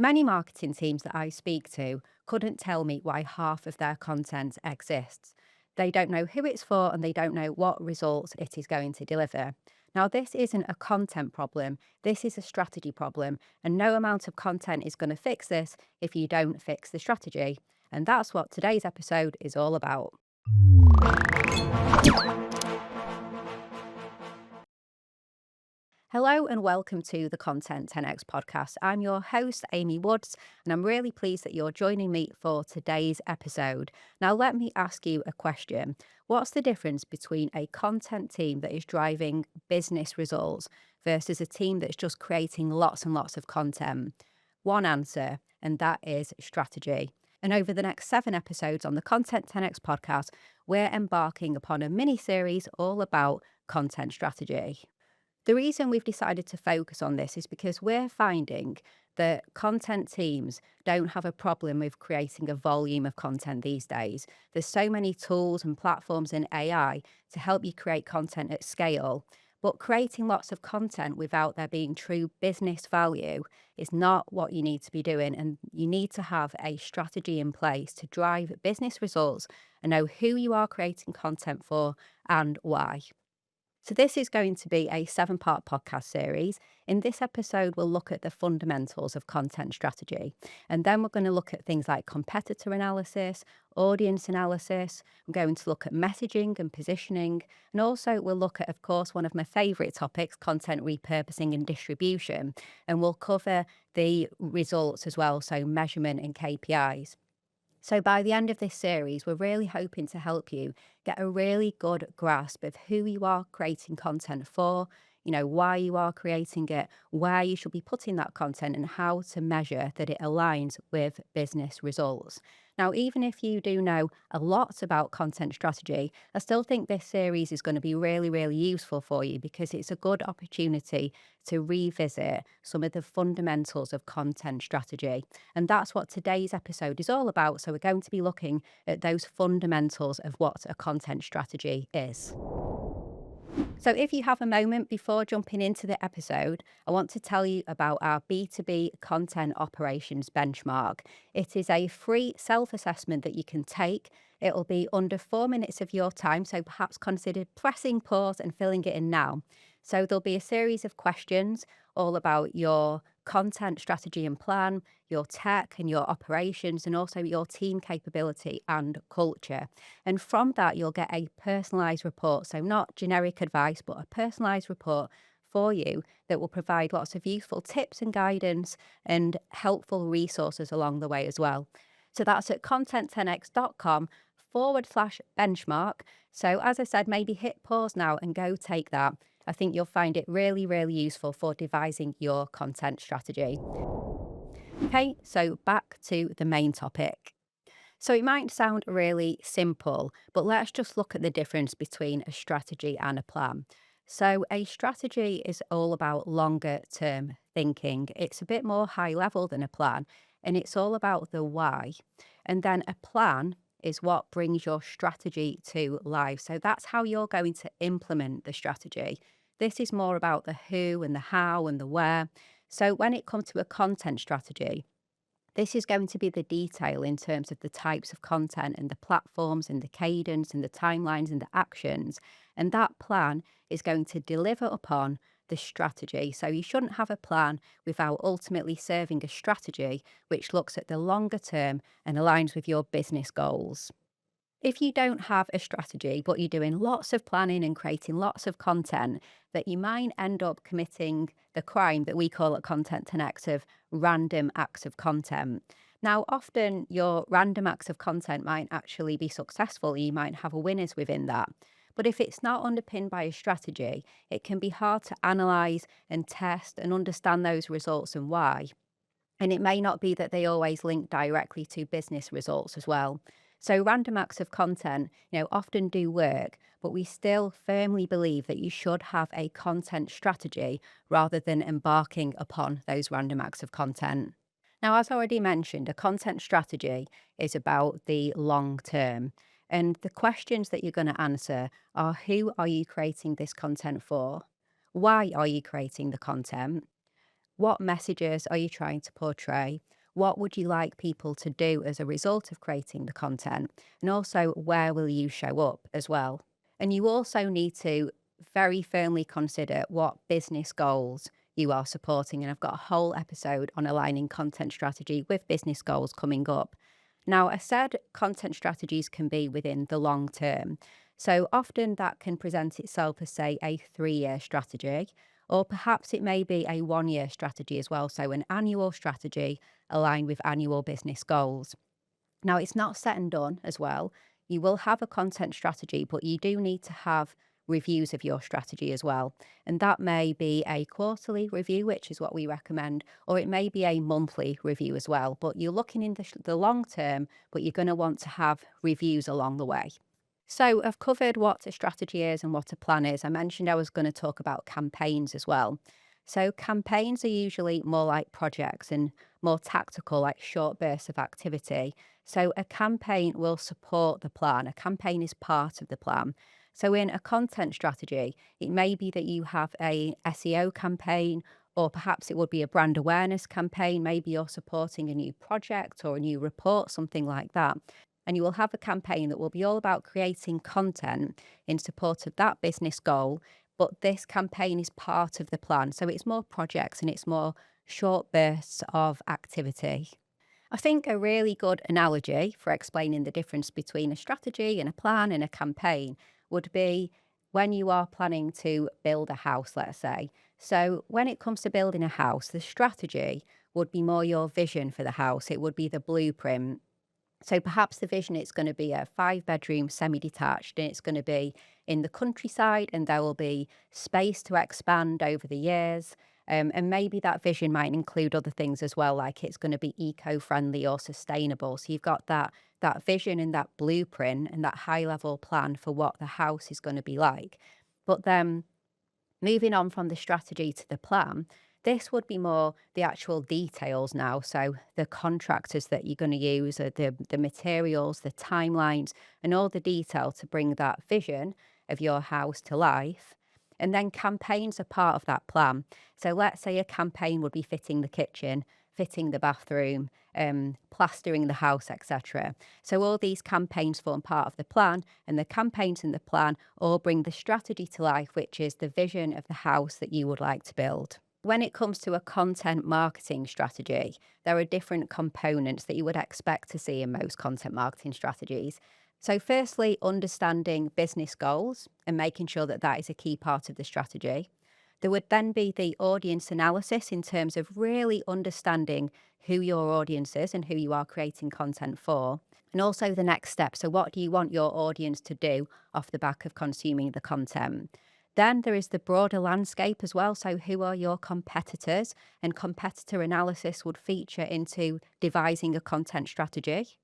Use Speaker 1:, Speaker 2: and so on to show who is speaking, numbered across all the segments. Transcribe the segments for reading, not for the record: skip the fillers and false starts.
Speaker 1: Many marketing teams that I speak to couldn't tell me why half of their content exists. They don't know who it's for and they don't know what results it is going to deliver. Now, this isn't a content problem, this is a strategy problem, and no amount of content is going to fix this if you don't fix the strategy. And that's what today's episode is all about. Hello and welcome to the Content 10x podcast. I'm your host, Amy Woods, and I'm really pleased that you're joining me for today's episode. Now, let me ask you a question. What's the difference between a content team that is driving business results versus a team that's just creating lots and lots of content? One answer, and that is strategy. And over the next 7 episodes on the Content 10x podcast, we're embarking upon a mini series all about content strategy. The reason we've decided to focus on this is because we're finding that content teams don't have a problem with creating a volume of content these days. There's so many tools and platforms in AI to help you create content at scale. But creating lots of content without there being true business value is not what you need to be doing. And you need to have a strategy in place to drive business results and know who you are creating content for and why. So, this is going to be a 7-part podcast series. In this episode, we'll look at the fundamentals of content strategy. And then we're going to look at things like competitor analysis, audience analysis. We're going to look at messaging and positioning. And also, we'll look at, of course, one of my favorite topics, content repurposing and distribution. And we'll cover the results as well, so measurement and KPIs. So by the end of this series, we're really hoping to help you get a really good grasp of who you are creating content for, why you are creating it, where you should be putting that content, and how to measure that it aligns with business results. Now, even if you do know a lot about content strategy, I still think this series is going to be really, really useful for you because it's a good opportunity to revisit some of the fundamentals of content strategy. And that's what today's episode is all about. So we're going to be looking at those fundamentals of what a content strategy is. So if you have a moment before jumping into the episode, I want to tell you about our B2B content operations benchmark. It is a free self-assessment that you can take. It'll be under 4 minutes of your time, so perhaps consider pressing pause and filling it in now. So there'll be a series of questions all about your content strategy and plan, your tech and your operations, and also your team capability and culture. And from that, you'll get a personalised report. So not generic advice, but a personalised report for you that will provide lots of useful tips and guidance and helpful resources along the way as well. So that's at content10x.com/benchmark. So as I said, maybe hit pause now and go take that. I think you'll find it really, really useful for devising your content strategy. Okay, so back to the main topic. So it might sound really simple, but let's just look at the difference between a strategy and a plan. So a strategy is all about longer term thinking. It's a bit more high level than a plan, and it's all about the why. And then a plan is what brings your strategy to life. So that's how you're going to implement the strategy. This is more about the who and the how and the where. So when it comes to a content strategy, this is going to be the detail in terms of the types of content and the platforms and the cadence and the timelines and the actions. And that plan is going to deliver upon the strategy. So you shouldn't have a plan without ultimately serving a strategy which looks at the longer term and aligns with your business goals. If you don't have a strategy, but you're doing lots of planning and creating lots of content, that you might end up committing the crime that we call at Content 10x of random acts of content. Now, often your random acts of content might actually be successful. You might have winners within that. But if it's not underpinned by a strategy, it can be hard to analyze and test and understand those results and why. And it may not be that they always link directly to business results as well. So random acts of content, often do work, but we still firmly believe that you should have a content strategy rather than embarking upon those random acts of content. Now, as I already mentioned, a content strategy is about the long term. And the questions that you're going to answer are: who are you creating this content for? Why are you creating the content? What messages are you trying to portray? What would you like people to do as a result of creating the content? And also, where will you show up as well? And you also need to very firmly consider what business goals you are supporting. And I've got a whole episode on aligning content strategy with business goals coming up. Now, I said content strategies can be within the long term. So often that can present itself as, say, a 3-year strategy, or perhaps it may be a 1-year strategy as well. So an annual strategy aligned with annual business goals. Now, it's not set and done as well. You will have a content strategy, but you do need to have reviews of your strategy as well. And that may be a quarterly review, which is what we recommend, or it may be a monthly review as well. But you're looking in the long term, but you're going to want to have reviews along the way. So I've covered what a strategy is and what a plan is. I mentioned I was going to talk about campaigns as well. So campaigns are usually more like projects and more tactical, like short bursts of activity. So a campaign will support the plan. A campaign is part of the plan. So in a content strategy, it may be that you have a SEO campaign, or perhaps it would be a brand awareness campaign. Maybe you're supporting a new project or a new report, something like that. And you will have a campaign that will be all about creating content in support of that business goal. But this campaign is part of the plan. So it's more projects and it's more short bursts of activity. I think a really good analogy for explaining the difference between a strategy and a plan and a campaign would be when you are planning to build a house, let's say. So when it comes to building a house, the strategy would be more your vision for the house. It would be the blueprint. So perhaps the vision, it's going to be a 5-bedroom semi-detached, and it's going to be in the countryside, and there will be space to expand over the years. And maybe that vision might include other things as well, like it's going to be eco-friendly or sustainable. So you've got that vision and that blueprint and that high-level plan for what the house is going to be like. But then moving on from the strategy to the plan, this would be more the actual details now. So the contractors that you're going to use, the materials, the timelines, and all the detail to bring that vision of your house to life. And then campaigns are part of that plan. So let's say a campaign would be fitting the kitchen, fitting the bathroom, plastering the house, etc. So all these campaigns form part of the plan, and the campaigns in the plan all bring the strategy to life, which is the vision of the house that you would like to build. When it comes to a content marketing strategy, there are different components that you would expect to see in most content marketing strategies. So firstly, understanding business goals and making sure that that is a key part of the strategy. There would then be the audience analysis in terms of really understanding who your audience is and who you are creating content for. And also the next step. So what do you want your audience to do off the back of consuming the content? Then there is the broader landscape as well. So who are your competitors? And competitor analysis would feature into devising a content strategy.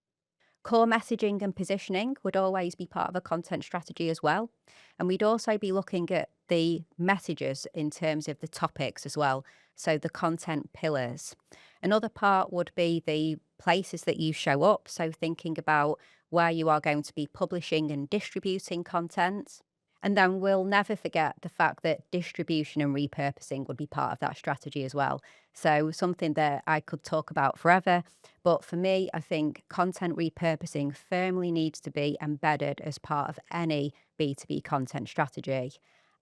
Speaker 1: Core messaging and positioning would always be part of a content strategy as well. And we'd also be looking at the messages in terms of the topics as well. So the content pillars. Another part would be the places that you show up. So thinking about where you are going to be publishing and distributing content. And then we'll never forget the fact that distribution and repurposing would be part of that strategy as well. So something that I could talk about forever. But for me, I think content repurposing firmly needs to be embedded as part of any B2B content strategy.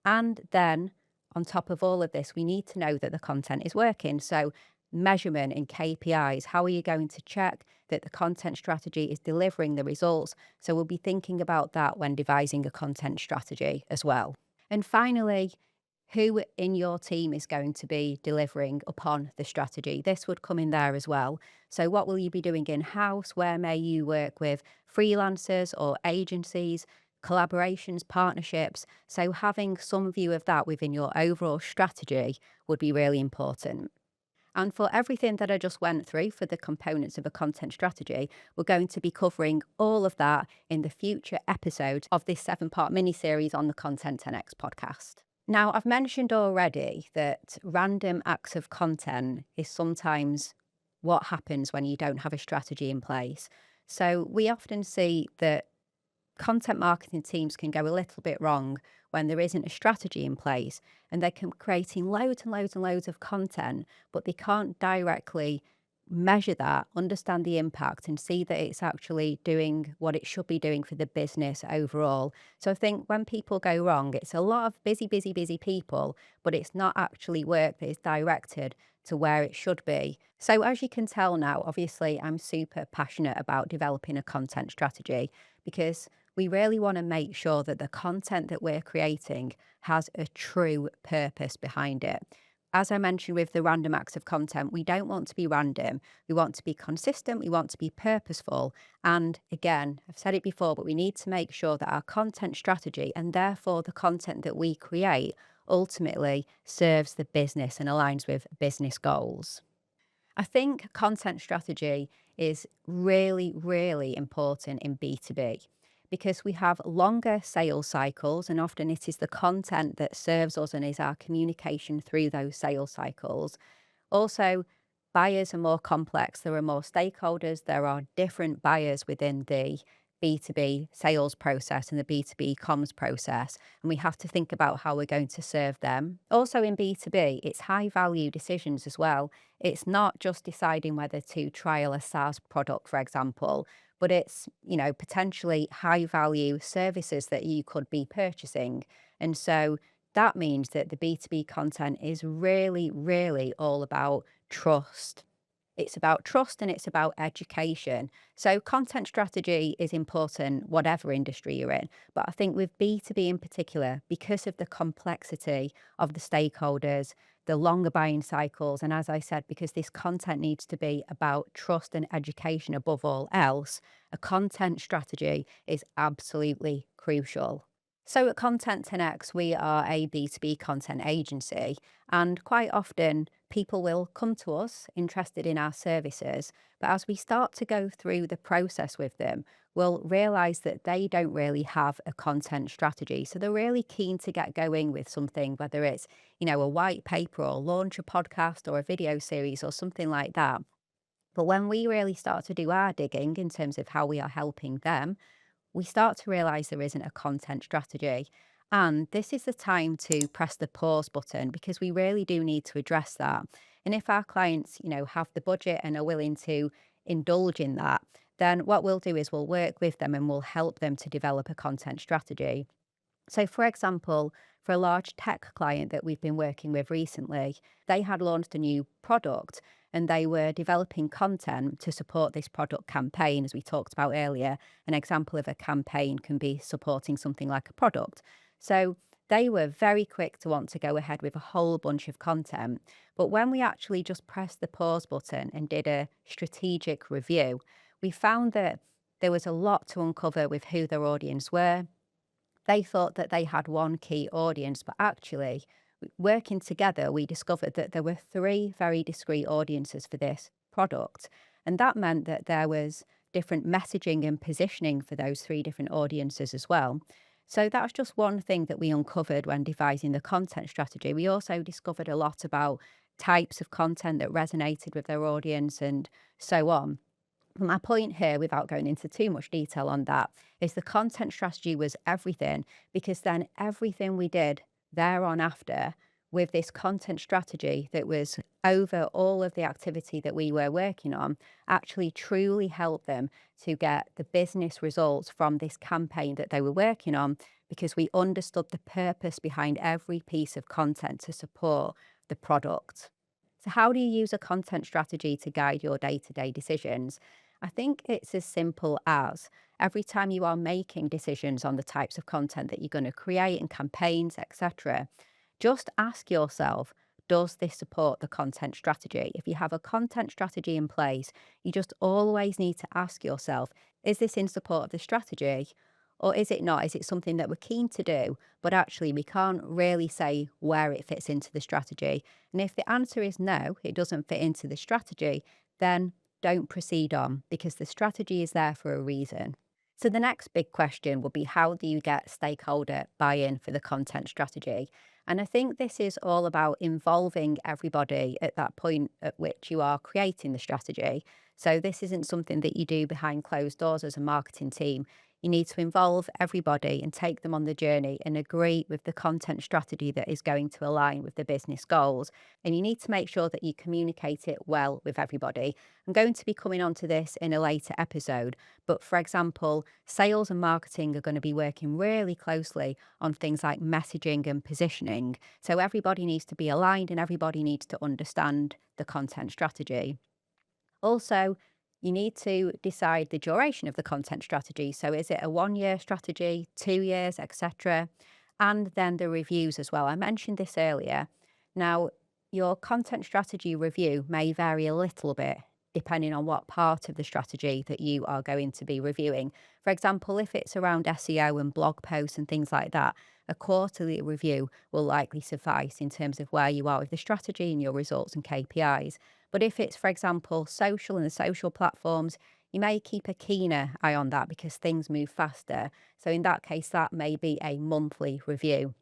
Speaker 1: And then on top of all of this, we need to know that the content is working. So measurement and KPIs, how are you going to check that the content strategy is delivering the results? So we'll be thinking about that when devising a content strategy as well. And finally, who in your team is going to be delivering upon the strategy? This would come in there as well. So what will you be doing in-house? Where may you work with freelancers or agencies, collaborations, partnerships? So having some view of that within your overall strategy would be really important. And for everything that I just went through for the components of a content strategy, we're going to be covering all of that in the future episodes of this 7-part mini-series on the Content 10X podcast. Now, I've mentioned already that random acts of content is sometimes what happens when you don't have a strategy in place. So we often see that content marketing teams can go a little bit wrong when there isn't a strategy in place and they can creating loads and loads and loads of content, but they can't directly measure that, understand the impact, and see that it's actually doing what it should be doing for the business overall. So I think when people go wrong, it's a lot of busy, busy, busy people, but it's not actually work that is directed to where it should be. So as you can tell now, obviously I'm super passionate about developing a content strategy because we really want to make sure that the content that we're creating has a true purpose behind it. As I mentioned with the random acts of content, we don't want to be random. We want to be consistent. We want to be purposeful. And again, I've said it before, but we need to make sure that our content strategy and therefore the content that we create ultimately serves the business and aligns with business goals. I think content strategy is really, really important in B2B because we have longer sales cycles, and often it is the content that serves us and is our communication through those sales cycles. Also, buyers are more complex. There are more stakeholders. There are different buyers within the B2B sales process and the B2B comms process. And we have to think about how we're going to serve them. Also, in B2B, it's high value decisions as well. It's not just deciding whether to trial a SaaS product, for example, but it's, potentially high value services that you could be purchasing. And so that means that the B2B content is really, really all about trust. It's about trust and it's about education. So, content strategy is important, whatever industry you're in. But I think with B2B in particular, because of the complexity of the stakeholders, the longer buying cycles, and as I said, because this content needs to be about trust and education above all else, a content strategy is absolutely crucial. So at Content 10X, we are a B2B content agency, and quite often people will come to us interested in our services. But as we start to go through the process with them, we'll realize that they don't really have a content strategy. So they're really keen to get going with something, whether it's, a white paper or launch a podcast or a video series or something like that. But when we really start to do our digging in terms of how we are helping them, we start to realize there isn't a content strategy. And this is the time to press the pause button because we really do need to address that. And if our clients, have the budget and are willing to indulge in that, then what we'll do is we'll work with them and we'll help them to develop a content strategy. So, for example, for a large tech client that we've been working with recently, they had launched a new product and they were developing content to support this product campaign, as we talked about earlier. An example of a campaign can be supporting something like a product. So, they were very quick to want to go ahead with a whole bunch of content. But when we actually just pressed the pause button and did a strategic review, we found that there was a lot to uncover with who their audience were. They thought that they had one key audience, but actually, working together, we discovered that there were three very discrete audiences for this product. And that meant that there was different messaging and positioning for those three different audiences as well. So that's just one thing that we uncovered when devising the content strategy. We also discovered a lot about types of content that resonated with their audience and so on. But my point here, without going into too much detail on that, is the content strategy was everything because then everything we did thereon after with this content strategy that was over all of the activity that we were working on actually truly helped them to get the business results from this campaign that they were working on because we understood the purpose behind every piece of content to support the product. So, how do you use a content strategy to guide your day to day decisions? I think it's as simple as every time you are making decisions on the types of content that you're going to create and campaigns, etc., just ask yourself, does this support the content strategy? If you have a content strategy in place, you just always need to ask yourself, is this in support of the strategy? Or is it not? Is it something that we're keen to do, but actually we can't really say where it fits into the strategy? And if the answer is no, it doesn't fit into the strategy, then don't proceed on because the strategy is there for a reason. So the next big question would be, how do you get stakeholder buy-in for the content strategy? And I think this is all about involving everybody at that point at which you are creating the strategy. So this isn't something that you do behind closed doors as a marketing team. You need to involve everybody and take them on the journey and agree with the content strategy that is going to align with the business goals. And you need to make sure that you communicate it well with everybody. I'm going to be coming on to this in a later episode, but for example, sales and marketing are going to be working really closely on things like messaging and positioning. So everybody needs to be aligned and everybody needs to understand the content strategy. Also, you need to decide the duration of the content strategy. So, is it a 1 year strategy, 2 years, etc.? And then the reviews as well. I mentioned this earlier. Now, your content strategy review may vary a little bit depending on what part of the strategy that you are going to be reviewing. For example, if it's around SEO and blog posts and things like that, a quarterly review will likely suffice in terms of where you are with the strategy and your results and KPIs. But if it's, for example, social and the social platforms, you may keep a keener eye on that because things move faster. So in that case, that may be a monthly review.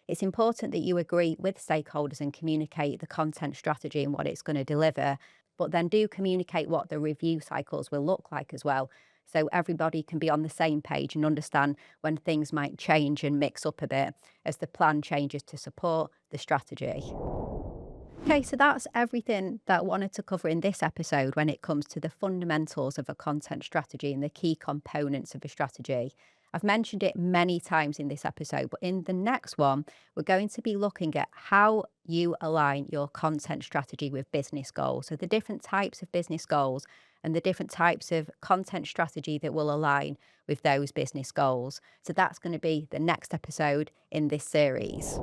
Speaker 1: It's important that you agree with stakeholders and communicate the content strategy and what it's going to deliver, but then do communicate what the review cycles will look like as well. So everybody can be on the same page and understand when things might change and mix up a bit as the plan changes to support the strategy. Okay, so that's everything that I wanted to cover in this episode when it comes to the fundamentals of a content strategy and the key components of a strategy. I've mentioned it many times in this episode, but in the next one, we're going to be looking at how you align your content strategy with business goals. So, the different types of business goals and the different types of content strategy that will align with those business goals. So, that's going to be the next episode in this series.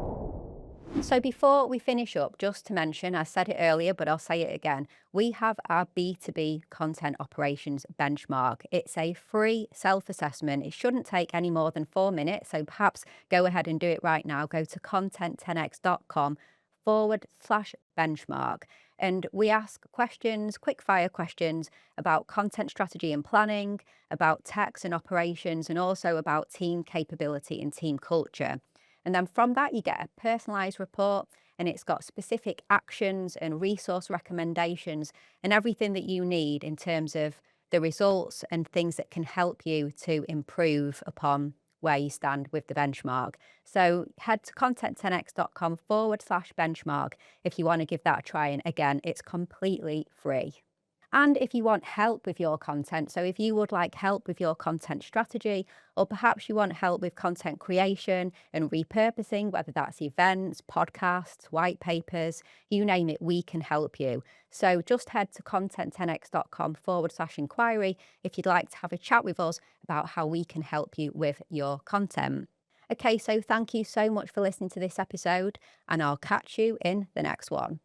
Speaker 1: So before we finish up, just to mention, I said it earlier, but I'll say it again. We have our B2B content operations benchmark. It's a free self-assessment. It shouldn't take any more than 4 minutes. So perhaps go ahead and do it right now. Go to content10x.com/benchmark. And we ask questions, quick fire questions about content strategy and planning, about techs and operations, and also about team capability and team culture. And then from that, you get a personalized report and it's got specific actions and resource recommendations and everything that you need in terms of the results and things that can help you to improve upon where you stand with the benchmark. So head to content10x.com/benchmark if you want to give that a try. And again, it's completely free. And if you want help with your content, so if you would like help with your content strategy, or perhaps you want help with content creation and repurposing, whether that's events, podcasts, white papers, you name it, we can help you. So just head to content10x.com/inquiry if you'd like to have a chat with us about how we can help you with your content. Okay, so thank you so much for listening to this episode, and I'll catch you in the next one.